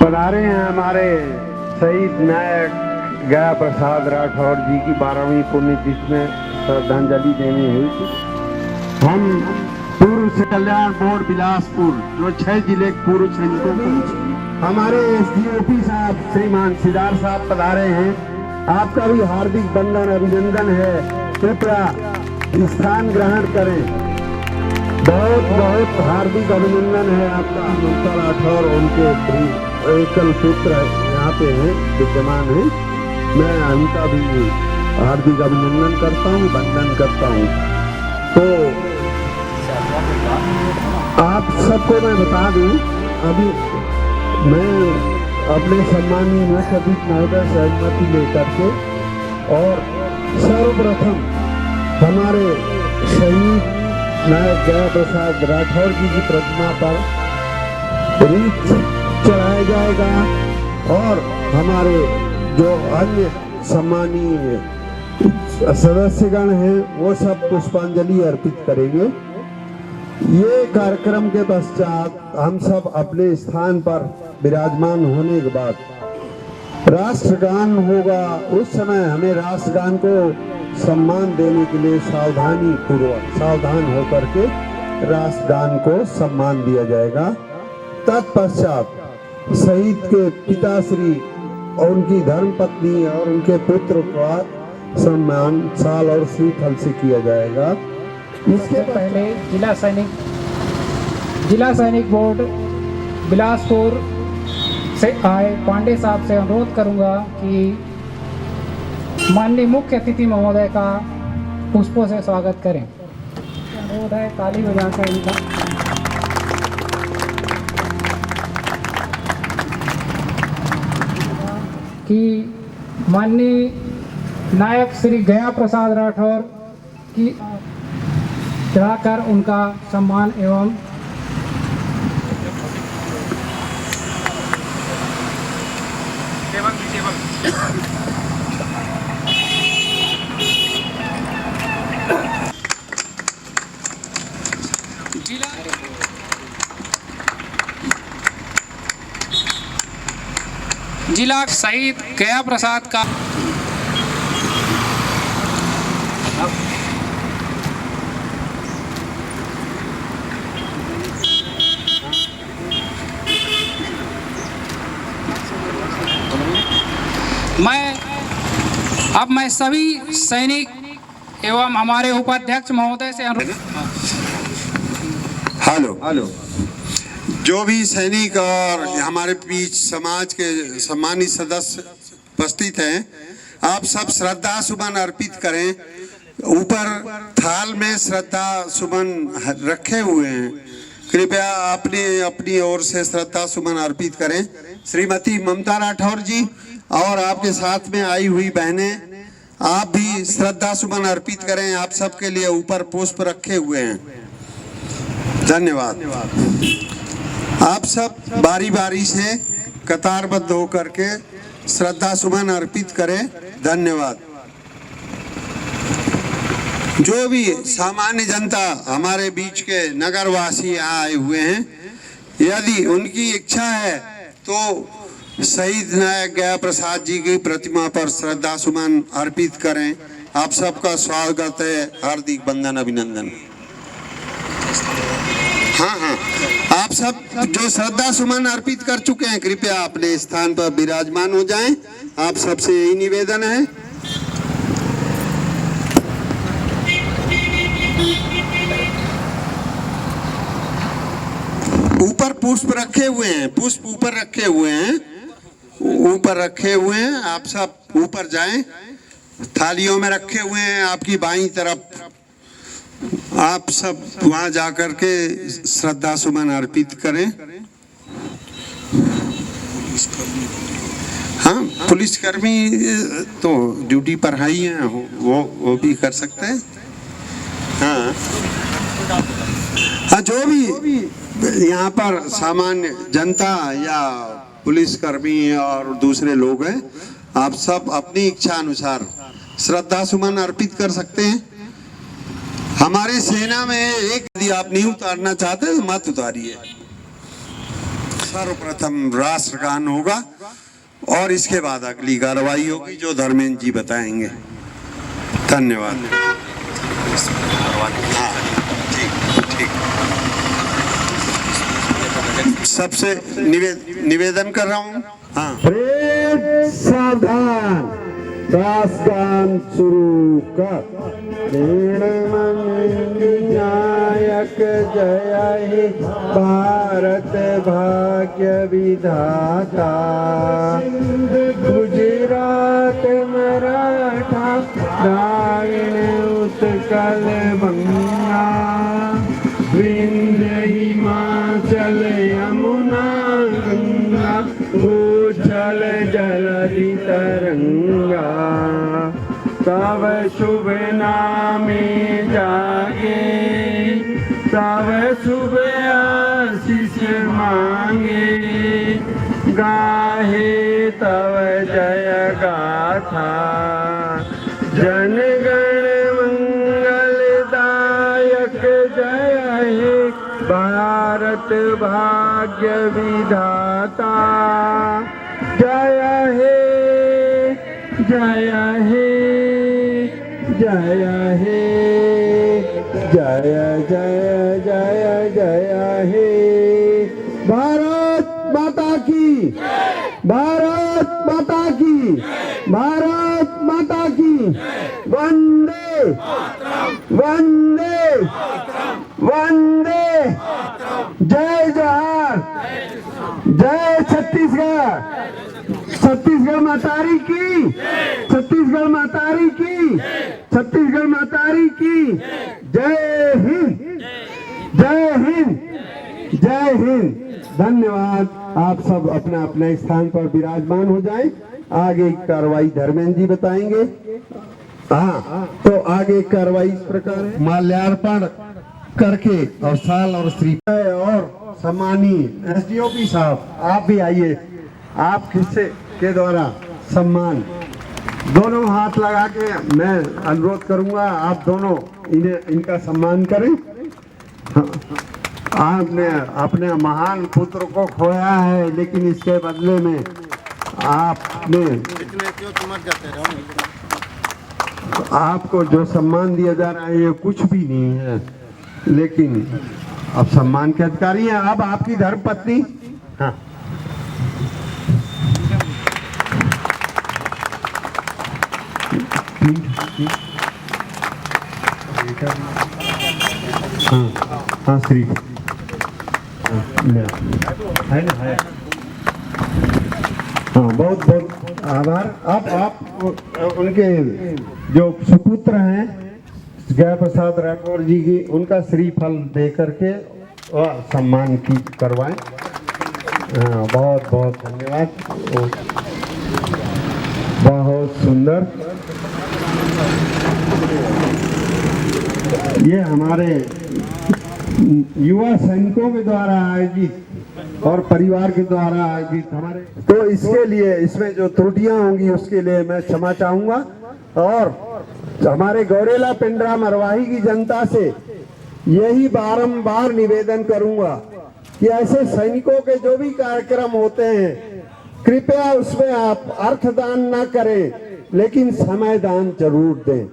पधारे हैं हमारे शहीद नायक गया प्रसाद राठौर जी की 12वीं पुण्यतिथि में श्रद्धांजलि देनी हुई थी। हम पूर्व से कल्याण बोर्ड बिलासपुर जो 6 जिले पूर्व सैनिकों को हमारे एसडीओपी साहब श्रीमान सिदार साहब पधारे हैं। आपका भी हार्दिक वंदन अभिनंदन है। कृपया स्थान ग्रहण करें। बहुत बहुत हार्दिक अभिनंदन है आपका। ममता राठौर उनके एकल सूत्र यहाँ पे है, विद्यमान है। मैं उनका भी हार्दिक अभिनंदन करता हूँ, वंदन करता हूँ। तो आप सबको मैं बता दूं, अभी मैं अपने सम्मानीय मुख्य अतिथि महोदय से अनुमति लेकर के और सर्वप्रथम हमारे शहीद नायक गया प्रसाद राठौर जी की प्रतिमा पर रीत चढ़ाया जाएगा और हमारे जो अन्य सम्मानीय सदस्यगण हैं वो सब पुष्पांजलि अर्पित करेंगे। ये कार्यक्रम के पश्चात हम सब अपने स्थान पर विराजमान होने के बाद राष्ट्रगान होगा। उस समय हमें राष्ट्रगान को सम्मान देने के लिए सावधानी पूर्वक सावधान होकर के राष्ट्रगान को सम्मान दिया जाएगा। तत्पश्चात शहीद के पिताश्री और उनकी धर्मपत्नी और उनके पुत्र का सम्मान शाल और श्रीफल से किया जाएगा। इसके पहले जिला सैनिक बोर्ड बिलासपुर से आए पांडे साहब से अनुरोध करूंगा कि माननीय मुख्य अतिथि महोदय का पुष्पों से स्वागत करें। अनुरोध है ताली बजाकर इनका। कि माननीय नायक श्री गया प्रसाद राठौर की चढ़ाकर उनका सम्मान एवं जिला शहीद गया प्रसाद का मैं सभी सैनिक एवं हमारे उपाध्यक्ष महोदय से हेलो जो भी सैनिक और हमारे बीच समाज के सम्मानित सदस्य उपस्थित हैं, आप सब श्रद्धा सुमन अर्पित करें। ऊपर थाल में श्रद्धा सुमन रखे हुए हैं, कृपया अपनी ओर से श्रद्धा सुमन अर्पित करें। श्रीमती ममता राठौर जी और आपके साथ में आई हुई बहनें, आप भी श्रद्धा सुमन अर्पित करें। आप सबके लिए ऊपर पुष्प रखे हुए हैं। धन्यवाद। आप सब बारी बारी से कतारबद्ध होकर के श्रद्धा सुमन अर्पित करें। धन्यवाद। जो भी सामान्य जनता हमारे बीच के नगरवासी यहाँ आए हुए हैं, यदि उनकी इच्छा है तो शहीद नायक गया प्रसाद जी की प्रतिमा पर श्रद्धा सुमन अर्पित करें। आप सबका स्वागत है, हार्दिक वंदन अभिनंदन। हाँ, आप सब जो श्रद्धा सुमन अर्पित कर चुके हैं, कृपया अपने स्थान पर विराजमान हो जाएं। आप सबसे यही निवेदन है। ऊपर पुष्प रखे हुए हैं, पुष्प ऊपर रखे हुए हैं, ऊपर रखे हुए हैं। आप सब ऊपर जाएं, थालियों में रखे हुए हैं आपकी बाईं तरफ। आप सब वहां जाकर के श्रद्धा सुमन अर्पित करें। हाँ, पुलिसकर्मी तो ड्यूटी पर ही हैं, वो भी कर सकते हैं। हाँ, जो भी यहाँ पर सामान्य जनता या पुलिसकर्मी और दूसरे लोग हैं, आप सब अपनी इच्छा अनुसार श्रद्धा सुमन अर्पित कर सकते हैं। हमारे सेना में एक, यदि आप नहीं उतारना चाहते तो मत उतारिए। सर्वप्रथम राष्ट्रगान होगा और इसके बाद अगली कार्रवाई होगी जो धर्मेंद्र जी बताएंगे। धन्यवाद। हाँ, ठीक। सबसे निवेदन कर रहा हूँ। हाँ, परेड सावधान, राष्ट्रगान शुरू कर। नायक जय हे भारत भाग्य विधाता, गुजरात मराठा द्राविण उत्कल बंगा, विंध्य हिमाचल यमुना गंगा, उछल जलधि तरंगा, तब शुभ नामे जागे, तब शुभ आशीष मांगे, गाहे तब जय गाथा, जन गण मंगलदायक जय हे भारत भाग्य विधाता, जय हे जय हे जय हे जय जय जय जय हे। भारत माता की, भारत माता की, भारत माता की। वंदे वंदे वंदे। जय जोहार, जय छत्तीसगढ़, छत्तीसगढ़ मातारी की, छत्तीसगढ़ मातारी की, छत्तीसगढ़ मातारी की। जय हिंद, जय हिंद, जय हिंद। धन्यवाद। आप सब अपना अपने स्थान पर विराजमान हो जाएं। आगे की कार्रवाई धर्मेंद्र जी बताएंगे। हाँ, तो आगे कार्रवाई इस प्रकार है, माल्यार्पण करके और साल और श्री और सम्मानीय एसडीओपी साहब आप भी आइए। आप किससे के द्वारा सम्मान दोनों हाथ लगा के मैं अनुरोध करूंगा, आप दोनों इनका सम्मान करें। हाँ, आपने अपने महान पुत्र को खोया है, लेकिन इसके बदले में आपने आपको जो सम्मान दिया जा रहा है ये कुछ भी नहीं है, लेकिन अब सम्मान के अधिकारी हैं। अब आपकी धर्मपत्नी, हाँ, हाँ श्री है ना, है। हाँ, बहुत बहुत आभार। आप उनके जो सुपुत्र हैं जय प्रसाद राठौर जी की, उनका श्रीफल दे करके और सम्मान की करवाएं। बहुत बहुत धन्यवाद। बहुत सुंदर। ये हमारे युवा सैनिकों के द्वारा आयोजित और परिवार के द्वारा आयोजित हमारे, तो इसके लिए इसमें जो त्रुटियां होंगी उसके लिए मैं क्षमा चाहूंगा। और हमारे गौरेला पिंडरा मरवाही की जनता से यही बारंबार निवेदन करूंगा कि ऐसे सैनिकों के जो भी कार्यक्रम होते हैं कृपया उसमें आप अर्थदान ना करें, लेकिन समय दान जरूर दें।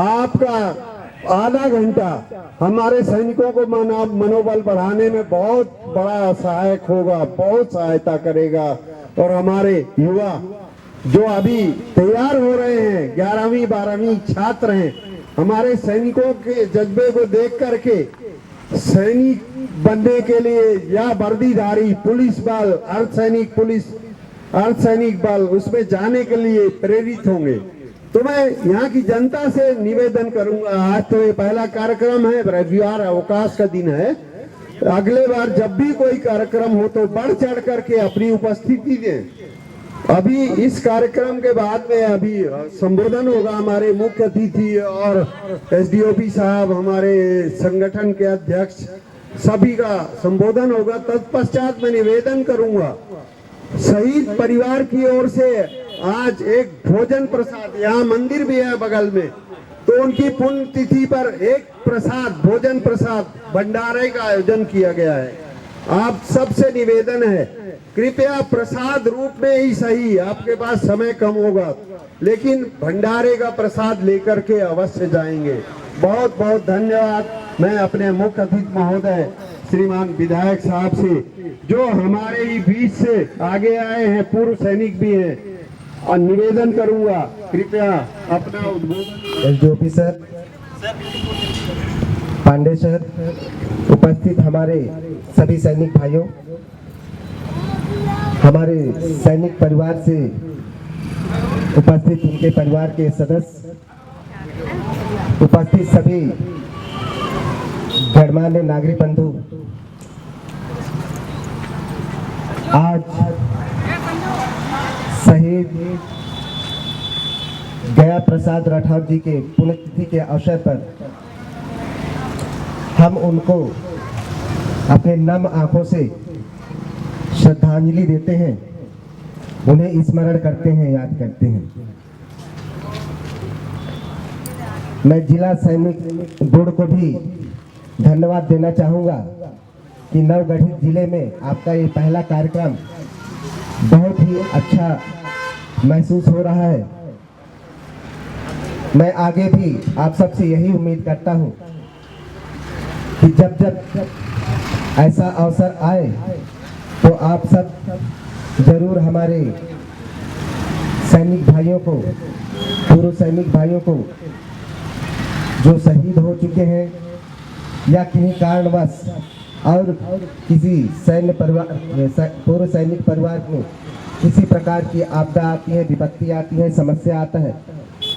आपका आधा घंटा हमारे सैनिकों को मनोबल बढ़ाने में बहुत बड़ा सहायक होगा, बहुत सहायता करेगा। और हमारे युवा जो अभी तैयार हो रहे हैं, 11वीं 12वीं छात्र हैं, हमारे सैनिकों के जज्बे को देख करके सैनिक बनने के लिए या वर्दीधारी पुलिस बल, अर्धसैनिक पुलिस, अर्धसैनिक बल उसमें जाने के लिए प्रेरित होंगे। तो मैं यहाँ की जनता से निवेदन करूंगा, आज तो ये पहला कार्यक्रम है, रविवार अवकाश का दिन है, अगले बार जब भी कोई कार्यक्रम हो तो बढ़ चढ़ करके अपनी उपस्थिति दें। अभी इस कार्यक्रम के बाद में अभी संबोधन होगा, हमारे मुख्य अतिथि और एसडीओपी साहब, हमारे संगठन के अध्यक्ष, सभी का संबोधन होगा। तत्पश्चात मैं निवेदन करूंगा शहीद परिवार की ओर से आज एक भोजन प्रसाद, यहाँ मंदिर भी है बगल में, तो उनकी पुण्य तिथि पर एक प्रसाद, भोजन प्रसाद भंडारे का आयोजन किया गया है। आप सबसे निवेदन है, कृपया प्रसाद रूप में ही सही, आपके पास समय कम होगा, लेकिन भंडारे का प्रसाद लेकर के अवश्य जाएंगे। बहुत बहुत धन्यवाद। मैं अपने मुख्य अतिथि महोदय श्रीमान विधायक साहब से, जो हमारे ही बीच से आगे आए हैं, पूर्व सैनिक भी हैं, और निवेदन करूंगा कृपया अपना उद्बोधन। एसडीओपी सर, पांडे सर, उपस्थित हमारे सभी सैनिक भाइयों, हमारे सैनिक परिवार से उपस्थित उनके परिवार के सदस्य, उपस्थित सभी गणमान्य नागरिक बंधु, आज शहीद गया प्रसाद राठौर जी के पुण्यतिथि के अवसर पर हम उनको अपने नम आंखों से श्रद्धांजलि देते हैं, उन्हें स्मरण करते हैं, याद करते हैं। मैं जिला सैनिक बोर्ड को भी धन्यवाद देना चाहूँगा कि नवगठित जिले में आपका ये पहला कार्यक्रम बहुत ही अच्छा महसूस हो रहा है। मैं आगे भी आप सबसे यही उम्मीद करता हूँ कि जब जब ऐसा अवसर आए तो आप सब जरूर हमारे सैनिक भाइयों को, पूर्व सैनिक भाइयों को जो शहीद हो चुके हैं या किन्हीं कारणवश और किसी सैन्य परिवार, पूर्व सैनिक परिवार में किसी प्रकार की आपदा आती है, विपत्ति आती है, समस्या आता है,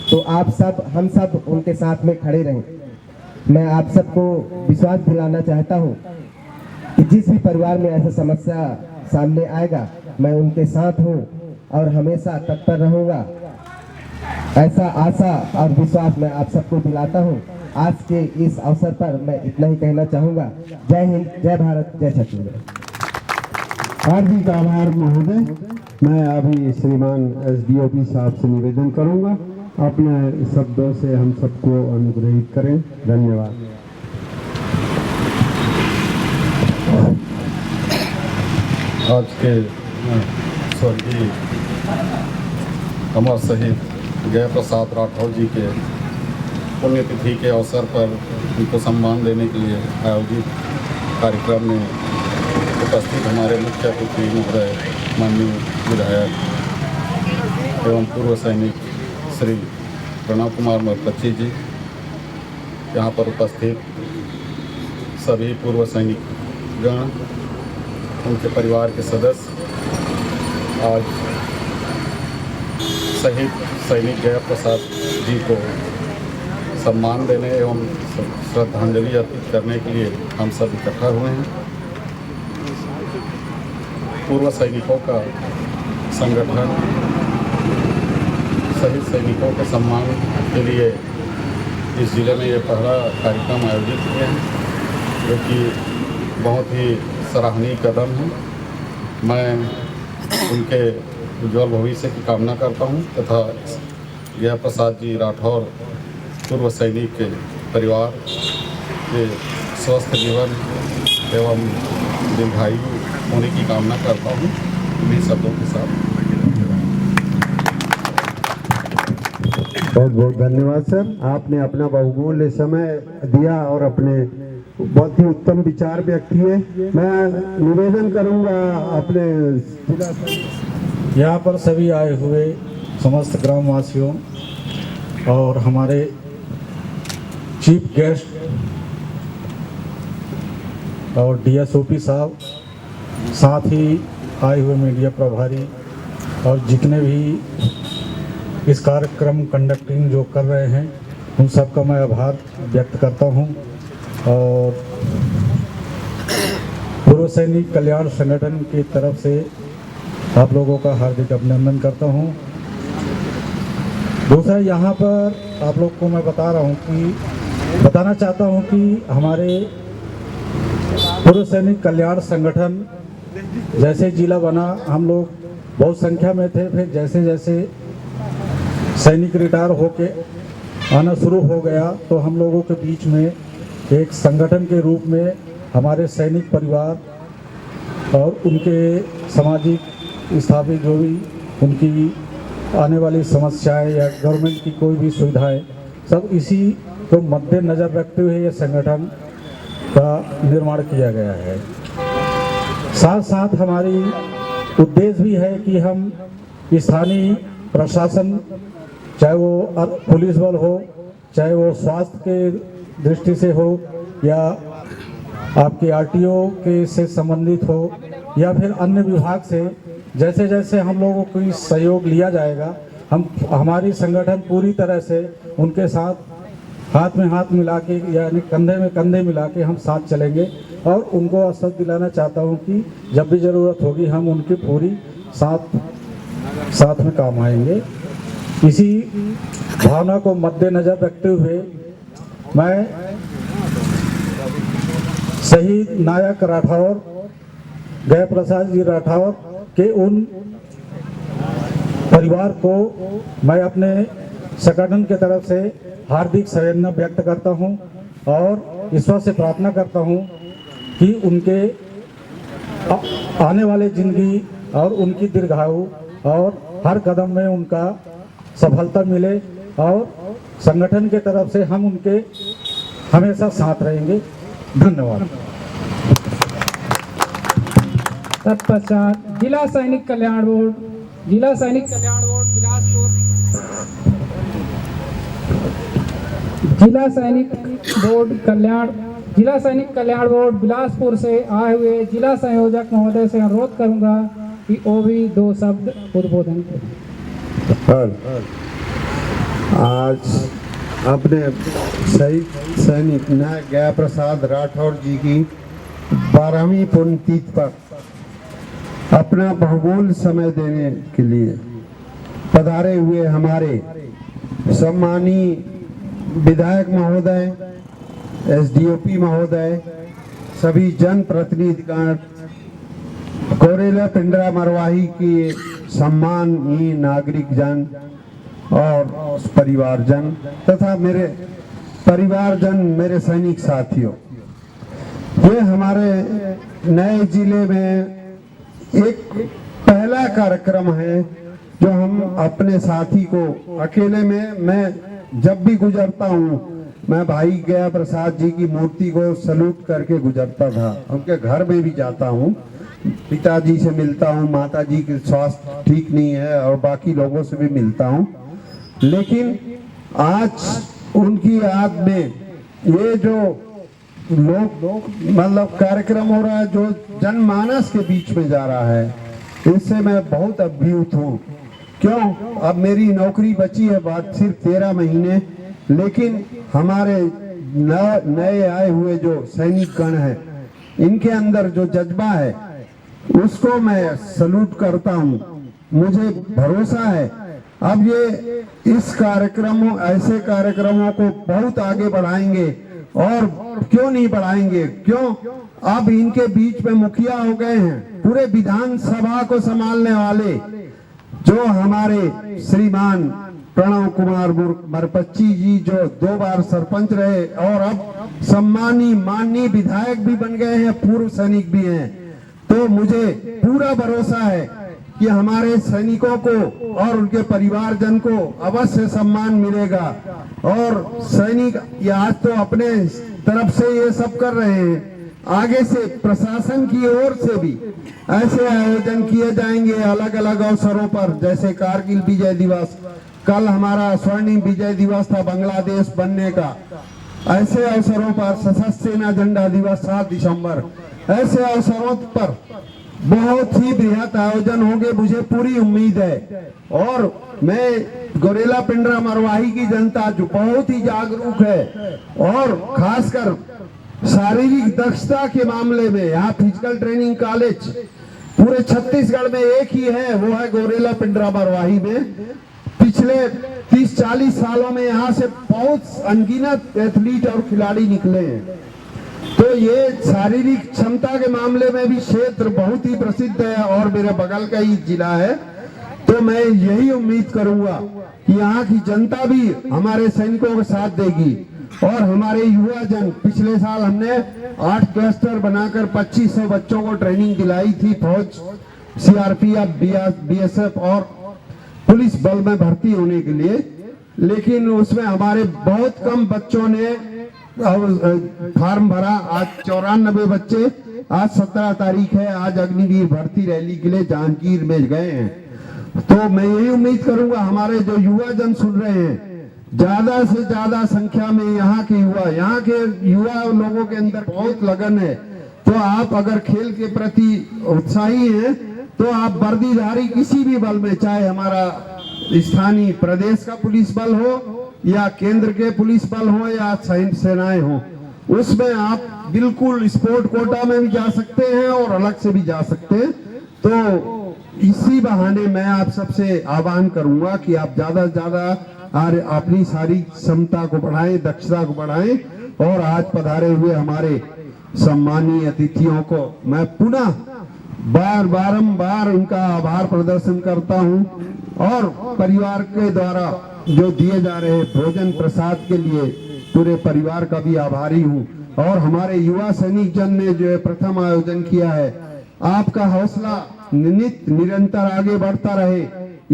तो आप सब, हम सब उनके साथ में खड़े रहें। मैं आप सबको विश्वास दिलाना चाहता हूँ कि जिस भी परिवार में ऐसा समस्या सामने आएगा, मैं उनके साथ हूँ और हमेशा तत्पर रहूँगा। ऐसा आशा और विश्वास मैं आप सबको दिलाता हूँ। आज के इस अवसर पर मैं इतना ही कहना चाहूँगा। जय हिंद, जय भारत, जय छत्तीसगढ़। हार्दिक आभार महोदय। मैं अभी श्रीमान एसडीओपी साहब से निवेदन करूंगा, अपने शब्दों से हम सबको अनुग्रहित करें। धन्यवाद। आज के स्वर्गीय अमर शहीद गया प्रसाद राठौर जी के पुण्यतिथि के अवसर पर उनको सम्मान देने के लिए आयोजित कार्यक्रम में उपस्थित हमारे मुख्य अतिथि महोदय माननीय विधायक एवं पूर्व सैनिक श्री प्रणव कुमार मरकच्ची जी, यहाँ पर उपस्थित सभी पूर्व सैनिक गण, उनके परिवार के सदस्य, आज शहीद सैनिक गया प्रसाद जी को सम्मान देने एवं श्रद्धांजलि अर्पित करने के लिए हम सब इकट्ठा हुए हैं। पूर्व सैनिकों का संगठन शहीद सैनिकों के सम्मान के लिए इस जिले में ये पहला कार्यक्रम आयोजित किए हैं, जो कि बहुत ही सराहनीय कदम है। मैं उनके उज्जवल भविष्य की कामना करता हूं तथा गया प्रसाद जी राठौर पूर्व सैनिक के परिवार के स्वस्थ जीवन एवं दीर्घायु होने की कामना करता हूं। इन्हीं शब्दों के साथ बहुत बहुत धन्यवाद सर, आपने अपना बहुमूल्य समय दिया और अपने बहुत ही उत्तम विचार व्यक्त किए। मैं निवेदन करूंगा अपने यहाँ पर सभी आए हुए समस्त ग्रामवासियों और हमारे चीफ गेस्ट और डीएसओपी साहब, साथ ही आए हुए मीडिया प्रभारी और जितने भी इस कार्यक्रम कंडक्टिंग जो कर रहे हैं, उन सब का मैं आभार व्यक्त करता हूं। और पूर्व सैनिक कल्याण संगठन की तरफ से आप लोगों का हार्दिक अभिनंदन करता हूं। दूसरा, यहाँ पर आप लोग को मैं बताना चाहता हूं कि हमारे पूर्व सैनिक कल्याण संगठन जैसे जिला बना, हम लोग बहुत संख्या में थे, फिर जैसे जैसे सैनिक रिटायर होके आना शुरू हो गया तो हम लोगों के बीच में एक संगठन के रूप में हमारे सैनिक परिवार और उनके सामाजिक स्थापित जो भी उनकी आने वाली समस्याएं या गवर्नमेंट की कोई भी सुविधाएं, सब इसी को मद्देनज़र रखते हुए ये संगठन का निर्माण किया गया है। साथ साथ हमारी उद्देश्य भी है कि हम स्थानीय प्रशासन, चाहे वो पुलिस बल हो, चाहे वो स्वास्थ्य के दृष्टि से हो, या आपके आरटीओ के से संबंधित हो, या फिर अन्य विभाग से, जैसे जैसे हम लोगों को सहयोग लिया जाएगा, हमारी संगठन पूरी तरह से उनके साथ हाथ में हाथ मिला के, यानी कंधे में कंधे मिला के हम साथ चलेंगे। और उनको आश्वस्त दिलाना चाहता हूं कि जब भी ज़रूरत होगी हम उनकी पूरी साथ में काम आएंगे। इसी भावना को मद्देनज़र रखते हुए मैं शहीद नायक राठौर जय प्रसाद जी राठौर के उन परिवार को मैं अपने संगठन के तरफ से हार्दिक संवेदना व्यक्त करता हूं और ईश्वर से प्रार्थना करता हूं कि उनके आने वाले जिंदगी और उनकी दीर्घायु और हर कदम में उनका सफलता मिले, और संगठन के तरफ से हम उनके हमेशा साथ रहेंगे। धन्यवाद। तत्पश्चात जिला सैनिक कल्याण बोर्ड बिलासपुर, जिला सैनिक कल्याण बोर्ड बिलासपुर से आए हुए जिला संयोजक महोदय से अनुरोध करूंगा कि वो भी 2 शब्द उद्बोधन करें। आज अपने शहीद सैनिक नायक जय प्रसाद राठौर जी की 12वीं पुण्यतिथि पर अपना बहुमूल्य समय देने के लिए पधारे हुए हमारे सम्मानीय विधायक महोदय, एसडीओपी महोदय, सभी जनप्रतिनिधिगण, गौरेला पिंडरा मरवाही के सम्मानीय नागरिक जन और परिवारजन तथा मेरे परिवारजन, मेरे सैनिक साथियों, ये हमारे नए जिले में एक पहला कार्यक्रम है जो हम अपने साथी को अकेले में, मैं जब भी गुजरता हूँ मैं भाई जय प्रसाद जी की मूर्ति को सलूट करके गुजरता था। उनके घर में भी जाता हूँ, पिताजी से मिलता हूँ, माताजी के स्वास्थ्य ठीक नहीं है और बाकी लोगों से भी मिलता हूँ, लेकिन आज उनकी याद में ये जो लोग मतलब कार्यक्रम हो रहा है जो जनमानस के बीच में जा रहा है, इससे मैं बहुत अभिभूत हूँ। क्यों? अब मेरी नौकरी बची है बात सिर्फ 13 महीने, लेकिन हमारे नए आए हुए जो सैनिक गण हैं, इनके अंदर जो जज्बा है उसको मैं सलूट करता हूँ। मुझे भरोसा है अब ये इस कार्यक्रमों, ऐसे कार्यक्रमों को बहुत आगे बढ़ाएंगे। और क्यों नहीं बढ़ाएंगे? क्यों? अब इनके बीच में मुखिया हो गए हैं, पूरे विधानसभा को संभालने वाले जो हमारे श्रीमान प्रणव कुमार मरपच्ची जी, जो 2 बार सरपंच रहे और अब सम्मानीय माननीय विधायक भी बन गए हैं, पूर्व सैनिक भी हैं। तो मुझे पूरा भरोसा है कि हमारे सैनिकों को और उनके परिवारजन को अवश्य सम्मान मिलेगा। और सैनिक ये आज तो अपने तरफ से ये सब कर रहे हैं, आगे से प्रशासन की ओर से भी ऐसे आयोजन किए जाएंगे अलग अलग अवसरों पर, जैसे कारगिल विजय दिवस, कल हमारा स्वर्णिम विजय दिवस था बांग्लादेश बनने का, ऐसे अवसरों पर सशस्त्र सेना झंडा दिवस 7 दिसंबर, ऐसे अवसरों पर बहुत ही बृहत आयोजन होंगे, मुझे पूरी उम्मीद है। और मैं गौरेला पिंडरा मरवाही की जनता जो बहुत ही जागरूक है और खासकर शारीरिक दक्षता के मामले में, यहाँ फिजिकल ट्रेनिंग कॉलेज पूरे छत्तीसगढ़ में एक ही है, वो है गौरेला पिंडरा मरवाही में। पिछले 30-40 सालों में यहाँ से बहुत अनगिनत एथलीट और खिलाड़ी निकले हैं। तो ये शारीरिक क्षमता के मामले में भी क्षेत्र बहुत ही प्रसिद्ध है और मेरे बगल का ही जिला है। तो मैं यही उम्मीद करूंगा कि यहाँ की जनता भी हमारे सैनिकों का साथ देगी। और हमारे युवा जन, पिछले साल हमने 8 क्लस्टर बनाकर 2500 बच्चों को ट्रेनिंग दिलाई थी फौज, सीआरपीएफ, बीएसएफ और पुलिस बल में भर्ती होने के लिए। लेकिन उसमें हमारे बहुत कम बच्चों ने फॉर्म भरा। आज 94 बच्चे, आज 17 तारीख है, आज अग्निवीर भर्ती रैली के लिए जांजगीर में गए हैं। तो मैं यही उम्मीद करूंगा हमारे जो युवा जन सुन रहे हैं, ज्यादा से ज्यादा संख्या में यहाँ के युवा लोगों के अंदर बहुत लगन है। तो आप अगर खेल के प्रति उत्साही हैं तो आप वर्दीधारी किसी भी बल में, चाहे हमारा स्थानीय प्रदेश का पुलिस बल हो या केंद्र के पुलिस बल हो या सेनाएं हो, उसमें आप बिल्कुल स्पोर्ट कोटा में भी जा सकते हैं और अलग से भी जा सकते हैं। तो इसी बहाने मैं आप सबसे आह्वान करूंगा कि आप ज्यादा से ज्यादा अपनी सारी क्षमता को बढ़ाएं, दक्षता को बढ़ाएं। और आज पधारे हुए हमारे सम्मानीय अतिथियों को मैं पुनः बारंबार उनका आभार प्रदर्शन करता हूं और परिवार के द्वारा जो दिए जा रहे भोजन प्रसाद के लिए पूरे परिवार का भी आभारी हूं। और हमारे युवा सैनिक जन ने जो प्रथम आयोजन किया है, आपका हौसला निरंतर आगे बढ़ता रहे,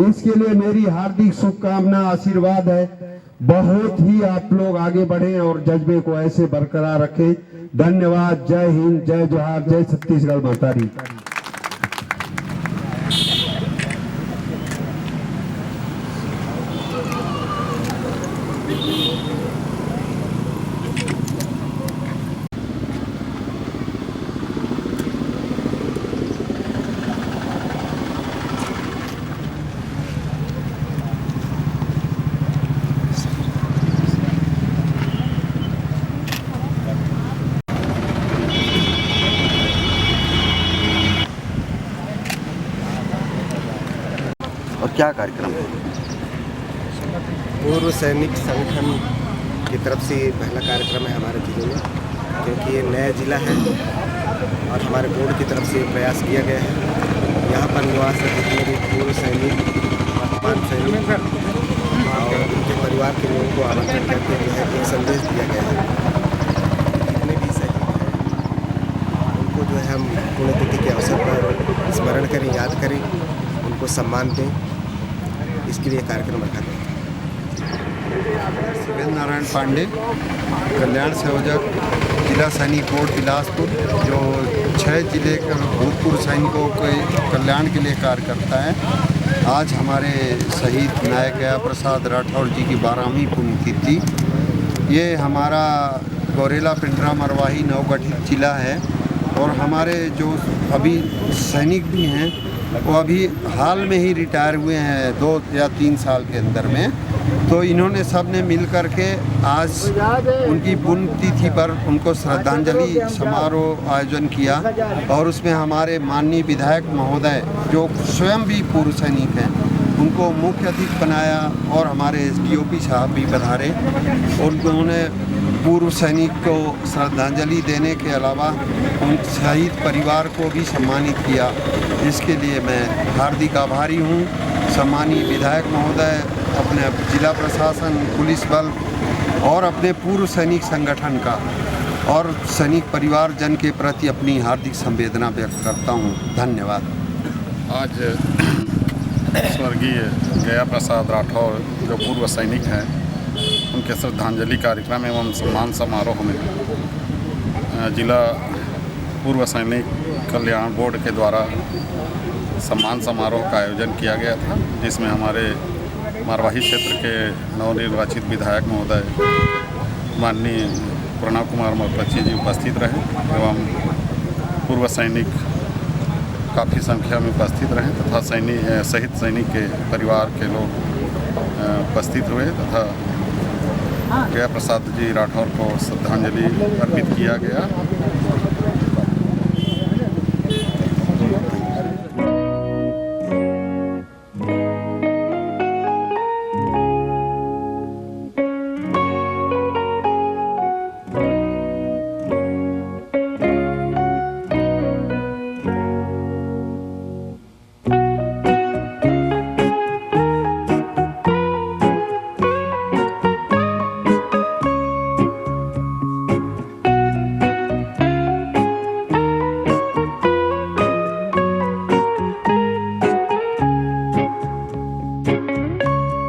इसके लिए मेरी हार्दिक शुभकामना, आशीर्वाद है। बहुत ही आप लोग आगे बढ़े और जज्बे को ऐसे बरकरार रखें। धन्यवाद। जय हिंद, जय जोहार, जय छत्तीसगढ़ मातारी। और क्या कार्यक्रम है? पूर्व सैनिक संगठन की तरफ से ये पहला कार्यक्रम है हमारे जिले में, क्योंकि ये नया जिला है और हमारे बोर्ड की तरफ से ये प्रयास किया गया है। यहाँ पर निवास जितने भी पूर्व सैनिक, वर्तमान सैनिक और उनके परिवार के लोगों को आमंत्रित करके जो है एक संदेश दिया गया है। जितने भी सैनिक हैं उनको जो है हम पुण्यतिथि के अवसर पर स्मरण करें, याद करें, उनको सम्मान दें, इसके लिए कार्यक्रम रखा गया। शिवेंद्र नारायण पांडे, कल्याण संयोजक, जिला सैनिक बोर्ड बिलासपुर, जो 6 जिले के भूतपूर्व सैनिकों के कल्याण के लिए कार्य करता है। आज हमारे शहीद नायक गया प्रसाद राठौर जी की 12वीं पुण्यतिथि। ये हमारा गौरेला, पिंडरा, मरवाही नवगठित जिला है और हमारे जो अभी सैनिक भी हैं वो अभी हाल में ही रिटायर हुए हैं 2 या 3 साल के अंदर में। तो इन्होंने सब ने मिल कर के आज उनकी पुण्यतिथि पर उनको श्रद्धांजलि समारोह आयोजन किया और उसमें हमारे माननीय विधायक महोदय जो स्वयं भी पूर्व सैनिक हैं उनको मुख्य अतिथि बनाया और हमारे एसडीओपी साहब भी पधारे। उन्होंने पूर्व सैनिक को श्रद्धांजलि देने के अलावा उन शहीद परिवार को भी सम्मानित किया। इसके लिए मैं हार्दिक आभारी हूँ। सम्मानीय विधायक महोदय, अपने जिला प्रशासन, पुलिस बल और अपने पूर्व सैनिक संगठन का और सैनिक परिवार जन के प्रति अपनी हार्दिक संवेदना व्यक्त करता हूँ। धन्यवाद। आज स्वर्गीय गया प्रसाद राठौर जो पूर्व सैनिक हैं उनके श्रद्धांजलि कार्यक्रम एवं सम्मान समारोह में जिला पूर्व सैनिक कल्याण बोर्ड के द्वारा सम्मान समारोह का आयोजन किया गया था, जिसमें हमारे मरवाही क्षेत्र के नवनिर्वाचित विधायक महोदय माननीय प्रणव कुमार मोरपच्ची जी उपस्थित रहे एवं पूर्व सैनिक काफ़ी संख्या में उपस्थित रहे तथा शहीद सैनिक के परिवार के लोग उपस्थित हुए तथा गया प्रसाद जी राठौर को श्रद्धांजलि अर्पित किया गया।